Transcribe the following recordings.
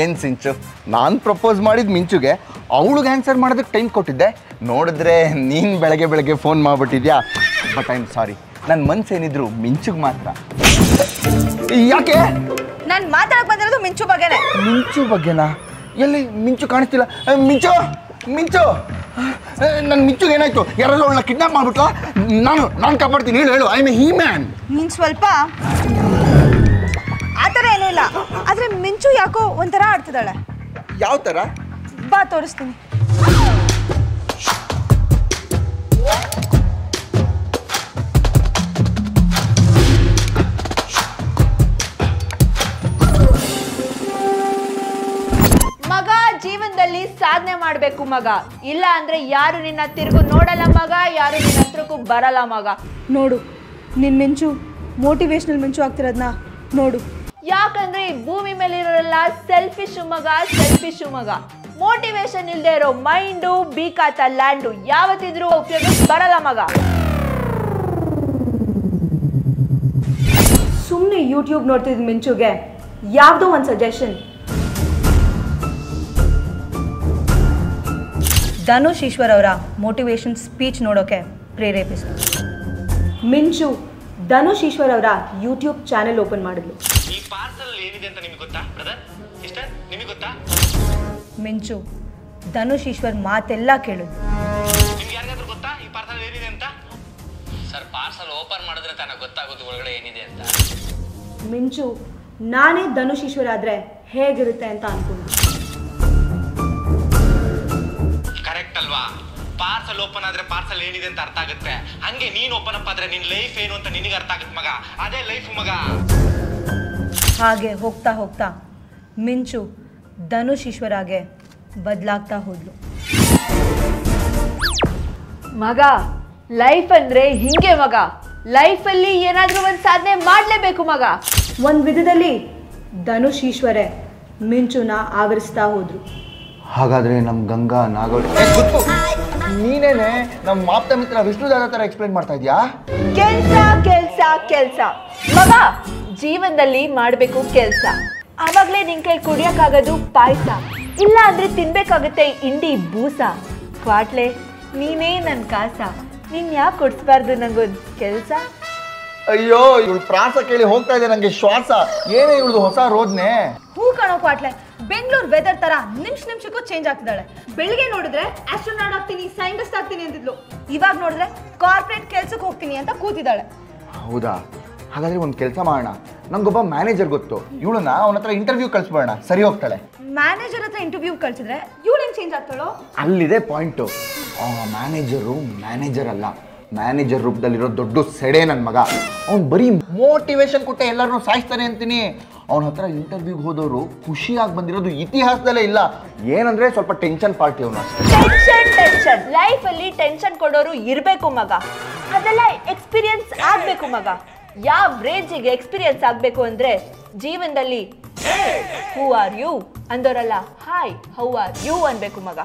ಏನು ಸಿಂಚು, ನಾನು ಪ್ರಪೋಸ್ ಮಾಡಿದ ಮಿಂಚುಗೆ ಅವಳಿಗೆ ಆನ್ಸರ್ ಮಾಡೋದಕ್ಕೆ ಟೈಮ್ ಕೊಟ್ಟಿದ್ದೆ. ನೋಡಿದ್ರೆ ನೀನು ಬೆಳಗ್ಗೆ ಫೋನ್ ಮಾಡಿಬಿಟ್ಟಿದ್ಯಾ. ಬಟ್ ಐ ಆಮ್ ಸಾರಿ, ನನ್ನ ಮನ್ಸೇನಿದ್ರು ಮಿಂಚುಗೆ ಮಾತ್ರ. ಯಾಕೆ? ನಾನು ಮಾತಾಡಕ್ಕೆ ಬಂದಿರೋದು ಮಿಂಚು ಬಗ್ಗೆನೇ. ಮಿಂಚು ಬಗ್ಗೆನಾ? ಎಲ್ಲಿ ಮಿಂಚು ಕಾಣಿಸ್ತಿಲ್ಲ. ಮಿಂಚು ಮಿಂಚು ನನ್ನ ಮಿಂಚುಗೆ ಏನಾಯ್ತು? ಯಾರಾದ್ರೂ ಅವಳನ್ನ ಕಿಡ್ನಾಪ್ ಮಾಡ್ಬಿಟ್ಲಾ? ನಾನು ಕಾಪಾಡ್ತೀನಿ, ಹೇಳು. I am A Hi man. ನೀನು ಸ್ವಲ್ಪ ಆ ಥರ ಏನೂ ಇಲ್ಲ, ಆದರೆ ಮಿಂಚು ಯಾಕೋ ಒಂಥರ ಆಡ್ತಿದ್ದಾಳೆ. ಯಾವ ಥರ? ಬಾ ತೋರಿಸ್ತೀನಿ. ಮಗ ಜೀವನದಲ್ಲಿ ಸಾಧನೆ ಮಾಡಬೇಕು ಮಗ, ಇಲ್ಲ ಅಂದ್ರೆ ಯಾರು ನಿನ್ನ ತಿರುಗು ನೋಡಲ್ಲ ಮಗ, ಯಾರು ನಿನ್ನ ಹತ್ರಕ್ಕೂ ಬರಲ್ಲ ಮಗ. ನೋಡು ನಿನ್ನ ಮಿಂಚು ಮೋಟಿವೇಶ್ನಲ್ ಮಿಂಚು ಆಗ್ತಿರೋದನ್ನ ನೋಡು. ಯಾಕಂದ್ರೆ ಈ ಭೂಮಿ ಮೇಲೆ ಇರೋಲ್ಲ ಸೆಲ್ಫಿಶ್ ಮಗ. ಮೋಟಿವೇಶನ್ ಇಲ್ಲದೆ ಇರೋ ಮೈಂಡು ಬೀಕಾತ ಲ್ಯಾಂಡು ಯಾವತ್ತಿದ್ರೂ ಉಪಯೋಗ ಬರಲ್ಲ ಮಗ. ಸುಮ್ಮನೆ ಯೂಟ್ಯೂಬ್ ನೋಡ್ತಿದ್ದ ಮಿಂಚುಗೆ ಯಾವುದೋ ಒಂದು ಸಜೆಷನ್. ಧನುಷ್ ಈಶ್ವರ್ ಅವರ ಮೋಟಿವೇಶನ್ ಸ್ಪೀಚ್ ನೋಡೋಕೆ ಪ್ರೇರೇಪಿಸಿತು. ಮಿಂಚು ಧನುಷ್ ಈಶ್ವರ್ ಅವರ ಯೂಟ್ಯೂಬ್ ಚಾನೆಲ್ ಓಪನ್ ಮಾಡಿದ್ಲು. ಈ ಪಾರ್ಸಲ್ ಏನಿದೆ ಅಂತ ನಿಮಗೆ ಗೊತ್ತಾ ಬ್ರದರ್? ಸಿಸ್ಟರ್ ನಿಮಗೆ ಗೊತ್ತಾ? ಮಿಂಚು ಧನುಷ್ ಈಶ್ವರ್ ಮಾತೆಲ್ಲ ಕೇಳಿದ್ಲು. ನಿಮ್ಗೆ ಯಾರಿಗಾದ್ರೂ ಗೊತ್ತಾ ಈ ಪಾರ್ಸಲ್ ಏನಿದೆ ಅಂತ? ಸರ್, ಪಾರ್ಸಲ್ ಓಪನ್ ಮಾಡಿದ್ರೆ ತಾನೇ ಗೊತ್ತಾಗೋದು ಒಳಗಡೆ ಏನಿದೆ ಅಂತ. ಮಿಂಚು ನಾನೇ ಧನುಷ್ ಈಶ್ವರ್ ಆದ್ರೆ ಹೇಗಿರುತ್ತೆ ಅಂತ ಅನ್ಕೊಂಡು. ಕರೆಕ್ಟ್ ಅಲ್ವಾ? ಪಾರ್ಸಲ್ ಓಪನ್ ಆದ್ರೆ ಪಾರ್ಸಲ್ ಏನಿದೆ ಅಂತ ಅರ್ಥ ಆಗುತ್ತೆ. ಹಂಗೆ ನೀನ್ ಓಪನ್ ಅಪ್ ಆದ್ರೆ ನಿನ್ ಲೈಫ್ ಏನು ಅಂತ ನಿನಗೆ ಅರ್ಥ ಆಗುತ್ತೆ ಮಗ. ಅದೇ ಲೈಫ್ ಮಗ. ಹಾಗೆ ಹೋಗ್ತಾ ಹೋಗ್ತಾ ಮಿಂಚು ಧನುಷ್ ಈಶ್ವರಾಗೆ ಬದಲಾಗ್ತಾ ಹೋದ್ಲು. ಮಗ ಲೈಫ್ ಅಂದ್ರೆ ಹಿಂಗೆ ಮಗ, ಲೈಫಲ್ಲಿ ಏನಾದ್ರೂ ಒಂದು ಸಾಧನೆ ಮಾಡಲೇಬೇಕು ಮಗ. ಒಂದು ವಿಧದಲ್ಲಿ ಧನುಷ್ ಈಶ್ವರೇ ಮಿಂಚುನ ಆವರಿಸ್ತಾ ಹೋದ್ರು. ಹಾಗಾದ್ರೆ ನಮ್ಮ ಗಂಗಾ ನಾಗೋಡಿ ನೀನೇನೆ ನಮ್ಮ ಮಾಪ್ತ ಮಿತ್ರ ವಿಷ್ಣುದಾದ ಥರ ಎಕ್ಸ್ಪ್ಲೈನ್ ಮಾಡ್ತಾ ಇದೆಯಾ? ಕೆಲ್ಸ ಮಗ, ಜೀವನದಲ್ಲಿ ಮಾಡಬೇಕು ಕೆಲ್ಸ. ಆವಾಗಲೇ ನಿನ್ ಕೈ ಕುಡಿಯೋಕ್ಕಾಗೋದು ಪಾಯಸ, ಇಲ್ಲ ಅಂದ್ರೆ ತಿನ್ಬೇಕಾಗುತ್ತೆ ಇಂಡಿ ಬೂಸ. ಕ್ವಾಟ್ಲೆ ನೀನೇ ನನ್ನ ಕಾಸ, ನೀನ್ ಯಾಕೆ ಕೊಡಿಸ್ಬಾರ್ದು ನಂಗೊಂದು ಕೆಲ್ಸ? ಅಯ್ಯೋ, ಇವಳು ಪ್ರಾಸ ಕೇಳಿ ಹೋಗ್ತಾ ಇದೆ ನನಗೆ ಶ್ವಾಸ. ಏನೇ ಇವಳು ಹೊಸ ರೋದ್ನೆ? ಹೂ ಕಾಣೋ ಕ್ವಾಟ್ಲೆ, ಬೆಂಗಳೂರು ವೆದರ್ ತರ ನಿಮಿಷಕ್ಕೂ ಚೇಂಜ್ ಆಗ್ತಿದ್ದಾಳೆ. ಬೆಳಿಗ್ಗೆ ನೋಡಿದ್ರೆ ಆಸ್ಟ್ರೋನಾಟ್ ಆಗ್ತೀನಿ, ಸೈಂಟಿಸ್ಟ್ ಆಗ್ತೀನಿ ಅಂತಿದ್ಲು. ಇವಾಗ ನೋಡಿದ್ರೆ ಕಾರ್ಪೊರೇಟ್ ಕೆಲ್ಸಕ್ಕೆ ಹೋಗ್ತೀನಿ ಅಂತ ಕೂತಿದ್ದಾಳೆ. ಹೌದಾ? ಹಾಗಾದ್ರೆ ಒಂದು ಕೆಲಸ ಮಾಡೋಣ, ನಂಗೊಬ್ಬ ಮ್ಯಾನೇಜರ್ ಗೊತ್ತು, ಇವಳನ್ನ ಅವನ ಹತ್ರ ಇಂಟರ್ವ್ಯೂ ಕಳಿಸ್ಬೋಣ, ಸರಿ ಹೋಗ್ತಾಳೆ. ಮ್ಯಾನೇಜರ್ ಹತ್ರ ಇಂಟರ್ವ್ಯೂ ಕಳ್ಸಿದ್ರೆ ಇವಳು ಹೆಂಗ್ ಚೇಂಜ್ ಆಗ್ತಾಳೋ? ಅಲ್ಲಿದೆ ಪಾಯಿಂಟು. ಮ್ಯಾನೇಜರ್ ಅಲ್ಲ, ಮ್ಯಾನೇಜರ್ ರೂಪದಲ್ಲಿರೋ ದೊಡ್ಡ ಸೆಡೆ ನನ್ನ ಮಗ. ಅವ್ನು ಬರೀ ಮೋಟಿವೇಶನ್ ಕೊಟ್ಟೆ ಎಲ್ಲರನ್ನೂ ಸಾಯಿಸ್ತಾನೆ ಅಂತೀನಿ. ಅವನ ಹತ್ರ ಇಂಟರ್ವ್ಯೂಗೆ ಹೋದವರು ಖುಷಿಯಾಗಿ ಬಂದಿರೋದು ಇತಿಹಾಸದಲ್ಲೇ ಇಲ್ಲ. ಏನಂದ್ರೆ ಸ್ವಲ್ಪ ಟೆನ್ಷನ್ ಪಾರ್ಟಿ ಅವನು ಅಷ್ಟೇ. ಟೆನ್ಷನ್ ಲೈಫಲ್ಲಿ ಟೆನ್ಷನ್ ಕೊಡೋರು ಇರಬೇಕು ಮಗ. ಅದೆಲ್ಲ ಎಕ್ಸ್ಪೀರಿಯನ್ಸ್ ಆಗಬೇಕು ಮಗ. ಯಾವ ರೇಂಜಿಗೆ ಎಕ್ಸ್ಪೀರಿಯನ್ಸ್ ಆಗಬೇಕು ಅಂದ್ರೆ ಜೀವನದಲ್ಲಿ ಹೂ ಆರ್ ಯು ಅಂದೋರಲ್ಲ, ಹಾಯ್ ಹೌ ಆರ್ ಯು ಅನ್ಬೇಕು ಮಗ.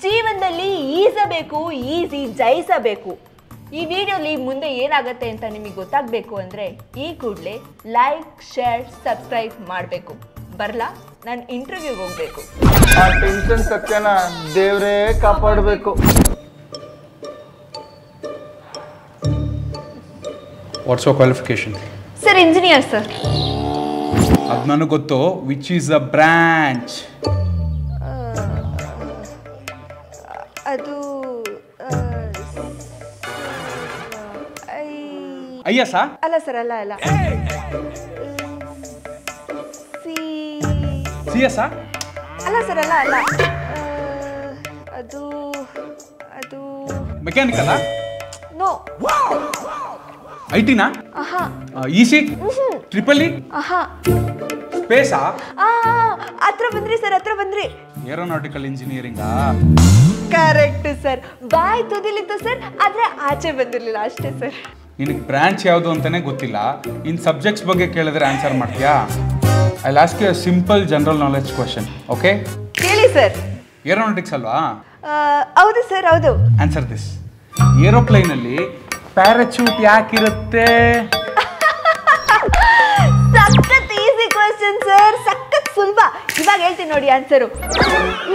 ಜೀವನದಲ್ಲಿ ಈಸಬೇಕು, ಈಸಿ ಜಯಿಸಬೇಕು. ಈ ವಿಡಿಯೋಲಿ ಮುಂದೆ ಏನಾಗುತ್ತೆ ಅಂತ ನಿಮಗೆ ಗೊತ್ತಾಗಬೇಕು ಅಂದರೆ ಈ ಕೂಡಲೇ ಲೈಕ್, ಶೇರ್, ಸಬ್ಸ್ಕ್ರೈಬ್ ಮಾಡಬೇಕು. ಬರಲಾ, ನಾನು ಇಂಟರ್ವ್ಯೂಗೆ ಹೋಗಬೇಕು. ಆ ಟೆನ್ಷನ್ ಸತ್ಯನ ದೇವರೇ ಕಾಪಾಡಬೇಕು. What's your qualification? Sir, engineer sir. ಅದು ನನಗೆ ಗೊತ್ತು. Which is a branch? ಅದು ಐಎಸ್ ಅಲ್ಲ ಸರ್, ಅಲ್ಲ ಸಿ ಎಸ್ ಅಲ್ಲ ಸರ್, ಅಲ್ಲ ಅದು ಮೆಕ್ಯಾನಿಕಲ್? ನೋ. ಐಟಿನಾ? ಇಸಿ? Triple E? ಸ್ಪೇಸಾ? ಹತ್ರ ಬಂದ್ರಿ ಸರ್, ಹತ್ರ ಬಂದ್ರಿ. ಏರೋನಾಟಿಕಲ್ ಇಂಜಿನಿಯರಿಂಗಾ? Correct sir. ಬಾಯ್ ತುದಿಲಿತ್ತು ಸರ್, ಆದ್ರೆ ಆಚೆ ಬಂದಿರಲಿಲ್ಲ ಅಷ್ಟೇ ಸರ್. ನಿನಗೆ ಬ್ರಾಂಚ್ ಯಾವುದು ಅಂತಾನೆ ಗೊತ್ತಿಲ್ಲ, ಇನ್ ಸಬ್ಜೆಕ್ಟ್ಸ್ ಬಗ್ಗೆ ಕೇಳಿದ್ರೆ ಆನ್ಸರ್ ಮಾಡ್ತೀಯಾ? I ask you a simple general knowledge question, okay? ಕೇಳಿ ಸರ್. ಏರೋನಾಟಿಕ್ಸ್ ಅಲ್ವಾ? ಹೌದು ಸರ್, ಹೌದು. Answer this. ಏರೋಪ್ಲೇನಲ್ಲಿ ಪ್ಯಾರಾಚೂಟ್ ಯಾಕಿರುತ್ತೆ? ಸಖತ್ ಈಸಿ ಕ್ವೆಶ್ಚನ್ ಸರ್, ಸಖತ್ ಸುಲಭ. ಇವಾಗ ಹೇಳ್ತೀನಿ ನೋಡಿ ಆನ್ಸರು.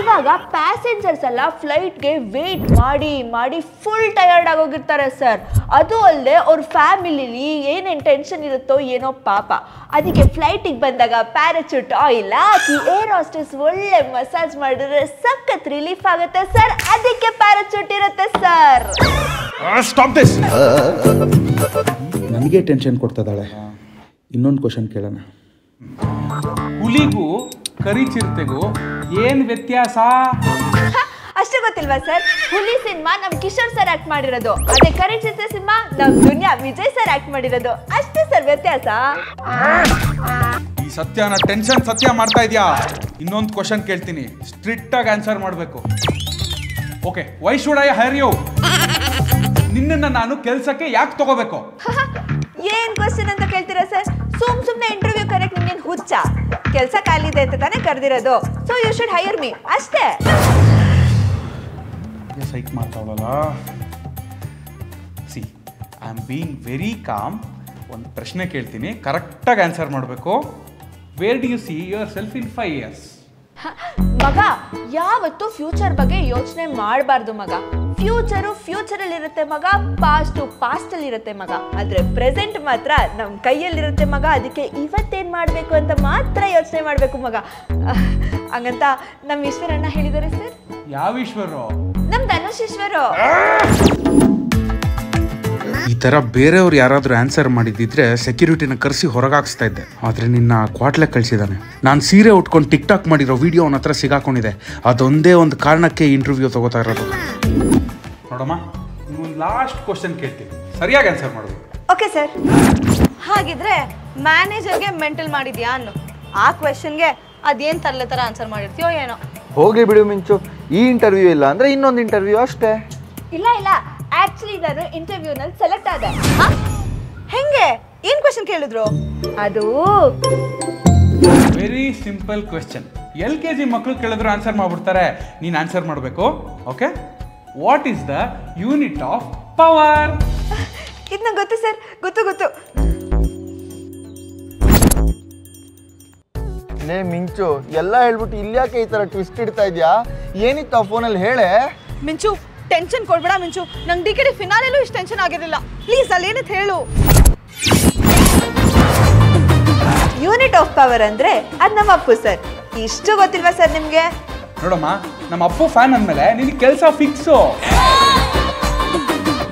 ಇವಾಗ ಪ್ಯಾಸೆಂಜರ್ಸ್ ಎಲ್ಲ ಫ್ಲೈಟ್ಗೆ ವೇಟ್ ಮಾಡಿ ಮಾಡಿ ಫುಲ್ ಟಯರ್ಡ್ ಆಗೋಗಿರ್ತಾರೆ ಸರ್. ಅದು ಅಲ್ಲದೆ ಅವ್ರ ಫ್ಯಾಮಿಲಿಲಿ ಏನೇನು ಟೆನ್ಷನ್ ಇರುತ್ತೋ ಏನೋ ಪಾಪ. ಅದಕ್ಕೆ ಫ್ಲೈಟಿಗೆ ಬಂದಾಗ ಪ್ಯಾರಾಚೂಟ್ ಆಯಿಲ್ ಹಾಕಿ ಏರ್ ಹಾಸ್ಟೆಸ್ ಒಳ್ಳೆ ಮಸಾಜ್ ಮಾಡಿದ್ರೆ ಸಖತ್ ರಿಲೀಫ್ ಆಗುತ್ತೆ ಸರ್. ಅದಕ್ಕೆ ಪ್ಯಾರಾಚೂಟ್ ಇರುತ್ತೆ ಸರ್. Stop this. ನನಗೆ ಟೆನ್ಷನ್ ಕೊಡ್ತದಾಳೆ. ಇನ್ನೊಂದು ಕ್ವಶನ್ ಕೇಳೋಣ. ಹುಲಿಗೂ ಕರಿ ಚಿರತೆಗೂ ಏನು ವ್ಯತ್ಯಾಸ? ಅಷ್ಟೇ ಗೊತ್ತಿಲ್ವಾ ಸರ್? ಹುಲಿ ಸಿನಿಮಾ ನಮ್ ಕಿಶೋರ್ ಸರ್ ಆಕ್ಟ್ ಮಾಡಿರೋದು, ಅದೇ ಕರಿ ಚಿರತೆ ಸಿನಿಮಾ ನಮ್ ದುನಿಯಾ ವಿಜಯ್ ಸರ್ ಆಕ್ಟ್ ಮಾಡಿರೋದು. ಅಷ್ಟೇ ಸರ್ ವ್ಯತ್ಯಾಸ. ಈ ಸತ್ಯನ ಟೆನ್ಷನ್ ಸತ್ಯ ಮಾಡ್ತಾ ಇದೆಯಾ? ಇನ್ನೊಂದು ಕ್ವಶನ್ ಕೇಳ್ತೀನಿ, ಸ್ಟ್ರಿಕ್ಟ್ ಆಗಿ ಆನ್ಸರ್ ಮಾಡಬೇಕು. Okay, why should I hire you? ನಿನ್ನನ್ನು ನಾನು ಕೆಲಸಕ್ಕೆ ಯಾಕೆ ತಗೋಬೇಕು? ಏನ್ ಕ್ವಶನ್ ಅಂತ ಕೇಳ್ತೀರಾ ಸರ್? ಸುಮ್ನೆ ಇಂಟರ್ವ್ಯೂ ಕರೆಕ್ಟ್ ನಿಮ್ಗೇನು ಹುಚ್ಚ? ಕೆಲಸ ಖಾಲಿ ಇದೆ ಅಂತ ತಾನೇ ಕರೆದಿರೋದು. So you should hire me ಅಷ್ಟೇ. ಸೈಕ್ ಮಾಡ್ತಾವಲ್ಲ. See, I am being very calm. ಒಂದು ಪ್ರಶ್ನೆ ಕೇಳ್ತೀನಿ, ಕರೆಕ್ಟಾಗಿ ಆನ್ಸರ್ ಮಾಡಬೇಕು. Where do you see yourself in 5 years? ಮಗ, ಯಾವತ್ತು ಫ್ಯೂಚರ್ ಬಗ್ಗೆ ಯೋಚನೆ ಮಾಡಬಾರ್ದು ಮಗ. ಫ್ಯೂಚರಲ್ಲಿ ಇರುತ್ತೆ ಮಗ, ಪಾಸ್ಟಲ್ಲಿ ಇರುತ್ತೆ ಮಗ. ಆದ್ರೆ ಪ್ರೆಸೆಂಟ್ ಮಾತ್ರ ನಮ್ಮ ಕೈಯಲ್ಲಿರುತ್ತೆ ಮಗ. ಅದಕ್ಕೆ ಇವತ್ತೇನು ಮಾಡಬೇಕು ಅಂತ ಮಾತ್ರ ಯೋಚನೆ ಮಾಡಬೇಕು ಮಗ. ಹಂಗಂತ ನಮ್ಮ ಈಶ್ವರಣ್ಣ ಹೇಳಿದ್ದಾರೆ ಸರ್. ಯಾವ ಈಶ್ವರು? ನಮ್ಮ ಧನುಷ್ ಈಶ್ವರು. ಈ ಥರ ಬೇರೆಯವ್ರು ಯಾರಾದರೂ ಆನ್ಸರ್ ಮಾಡಿದ್ದಿದ್ರೆ ಸೆಕ್ಯೂರಿಟಿನ ಕರೆಸಿ ಹೊರಗಾಕ್ಸ್ತಾ ಇದ್ದೆ. ಆದರೆ ನಿನ್ನ ಕ್ವಾಟ್ಲೆ ಕಳಿಸಿದ್ದಾನೆ. ನಾನು ಸೀರೆ ಉಟ್ಕೊಂಡು ಟಿಕ್ ಟಾಕ್ ಮಾಡಿರೋ ವಿಡಿಯೋ ಅವನ ಹತ್ರ ಸಿಗಾಕೊಂಡಿದೆ. ಅದೊಂದೇ ಒಂದು ಕಾರಣಕ್ಕೆ ಇಂಟರ್ವ್ಯೂ ತಗೋತಾ ಇರೋದು. ನೋಡಮ್ಮ, ಒಂದು ಲಾಸ್ಟ್ ಕ್ವಶನ್ ಕೇಳ್ತೀನಿ, ಸರಿಯಾಗಿ ಆನ್ಸರ್ ಮಾಡಬೇಕು. Okay sir. ಹಾಗಿದ್ರೆ ಮ್ಯಾನೇಜರ್ಗೆ ಮೆಂಟಲ್ ಮಾಡಿದ್ಯಾ ಅನ್ನು ಆ ಕ್ವೆಶನ್ಗೆ ಅದೇನು ತರಲೆ ಥರ ಆನ್ಸರ್ ಮಾಡಿರ್ತೀಯೋ ಏನೋ. ಹೋಗ್ಲಿ ಬಿಡು ಮಿಂಚು, ಈ ಇಂಟರ್ವ್ಯೂ ಇಲ್ಲ ಅಂದ್ರೆ ಇನ್ನೊಂದು ಇಂಟರ್ವ್ಯೂ ಅಷ್ಟೇ. ಇಲ್ಲ ಆಕ್ಚುಲಿ ನಾನು ಇಂಟರ್ವ್ಯೂನಲ್ಲಿ ಸೆಲೆಕ್ಟ್ ಆದೆ. ಹೆಂಗೆ? ಏನ್ ಕ್ವೆಶನ್ ಕೇಳಿದ್ರು? ಅದು ವೆರಿ ಸಿಂಪಲ್ ಕ್ವೆಶ್ಚನ್. LKG ಮಕ್ಕಳು ಕೇಳಿದ್ರು ಆನ್ಸರ್ ಮಾಡ್ಬಿಡ್ತಾರೆ. ನೀನು ಆನ್ಸರ್ ಮಾಡಬೇಕು. Okay, what is the unit of power? ಇದು ನಂಗೆ ಗೊತ್ತು ಸರ್, ಗೊತ್ತು. ಲೇ ಮಿಂಚು, ಎಲ್ಲ ಹೇಳ್ಬಿಟ್ಟು ಇಲ್ಯಾಕೆ ಈ ಥರ ಟ್ವಿಸ್ಟ್ ಇಡ್ತಾ ಇದೆಯಾ? ಏನಿತ್ತು ಆ ಫೋನಲ್ಲಿ ಹೇಳೆ? ಮಿಂಚು, ಟೆನ್ಷನ್ ಕೊಡ್ಬೇಡ ಮಿಂಚು. ನಂಗೆ ಡಿಕೆಡಿ ಫಿನಾಲೆಲ್ಲೂ ಇಷ್ಟು ಟೆನ್ಷನ್ ಆಗಿರಲಿಲ್ಲ. ಪ್ಲೀಸ್ ಅಲ್ಲೇನಿತ್ತು ಹೇಳು. ಯೂನಿಟ್ ಆಫ್ ಪವರ್ ಅಂದ್ರೆ ಅದು ನಮ್ಮ ಅಪ್ಪು ಸರ್. ಇಷ್ಟು ಗೊತ್ತಿಲ್ವಾ ಸರ್ ನಿಮ್ಗೆ? ನೋಡಮ್ಮ, ನಮ್ಮ ಅಪ್ಪು ಫ್ಯಾನ್ ಅಂದಮೇಲೆ ನಿನಗೆ ಕೆಲಸ ಫಿಕ್ಸು.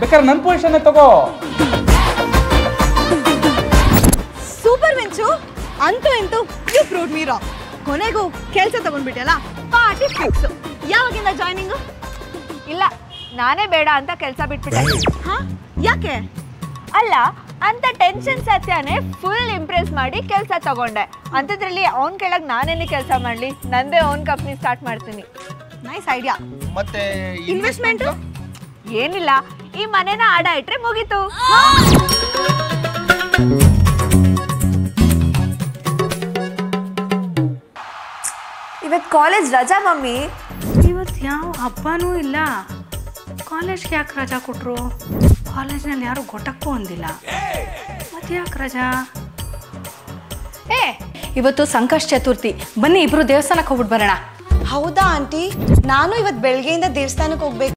ಬೇಕಾದ್ರೆ ನನ್ನ ಪೊಸಿಷನ್ ತಗೋ. ಸೂಪರ್ ಮಿಂಚು, ಅಂತೂ ಇಂತೂ ಯು ಪ್ರೂವ್ಡ್ ಮೀ ರಾಂಗ್. ಕೊನೆಗೂ ಕೆಲಸ ತಗೊಂಡ್ಬಿಟ್ಟಲ್ಲ, ಪಾರ್ಟಿ ಫಿಕ್ಸ್. ಯಾವಾಗಿಂದ ಜಾಯ್ನಿಂಗು? ಇಲ್ಲ, ನಾನೇ ಬೇಡ ಅಂತ ಕೆಲಸ ಬಿಟ್ಬಿಟ್ಟೆ. ಹಾ, ಯಾಕೆ? ಅಲ್ಲ, ಅಂತ ಟೆನ್ಷನ್ ಸತ್ಯನೇ ಫುಲ್ ಇಂಪ್ರೆಸ್ ಮಾಡಿ ಕೆಲಸ ತಗೊಂಡೆ. ಅಂಥದ್ರಲ್ಲಿ ಅವ್ನ ಕೆಳಗೆ ನಾನೇನೇ ಕೆಲಸ ಮಾಡಲಿ? ನಂದೇ ಓನ್ ಕಂಪ್ನಿ ಸ್ಟಾರ್ಟ್ ಮಾಡ್ತೀನಿ. Nice idea. ಮತ್ತೆ ಇನ್ವೆಸ್ಟ್ಮೆಂಟ್ ಏನಿಲ್ಲ, ಈ ಮನೆನ ಆಡ ಇಟ್ರೆ ಮುಗೀತು. ಇವತ್ತು ಕಾಲೇಜ್ ರಜಾ ಮಮ್ಮಿ. ಇವತ್ತು ಯಾವ ಹಬ್ಬನೂ ಇಲ್ಲ. ಕಾಲೇಜ್ಗೆ ಯಾಕೆ ರಜಾ ಕೊಟ್ಟರು? ಕಾಲೇಜ್ನಲ್ಲಿ ಯಾರು ಗೊಟ್ಟಕ್ಕೂ ಅಂದಿಲ್ಲ. ಮತ್ತೆ ಯಾಕೆ ರಜಾ? ಇವತ್ತು ಸಂಕಷ್ಟ ಚತುರ್ಥಿ, ಬನ್ನಿ ಇಬ್ರು ದೇವಸ್ಥಾನಕ್ಕೆ ಹೋಗ್ಬಿಟ್ಟು ಬರೋಣ. ಹೌದಾ ಆಂಟಿ? ನಾನು ಇವತ್ತು ಬೆಳಗ್ಗೆಯಿಂದ ದೇವಸ್ಥಾನಕ್ಕೆ ಹೋಗ್ಬೇಕು.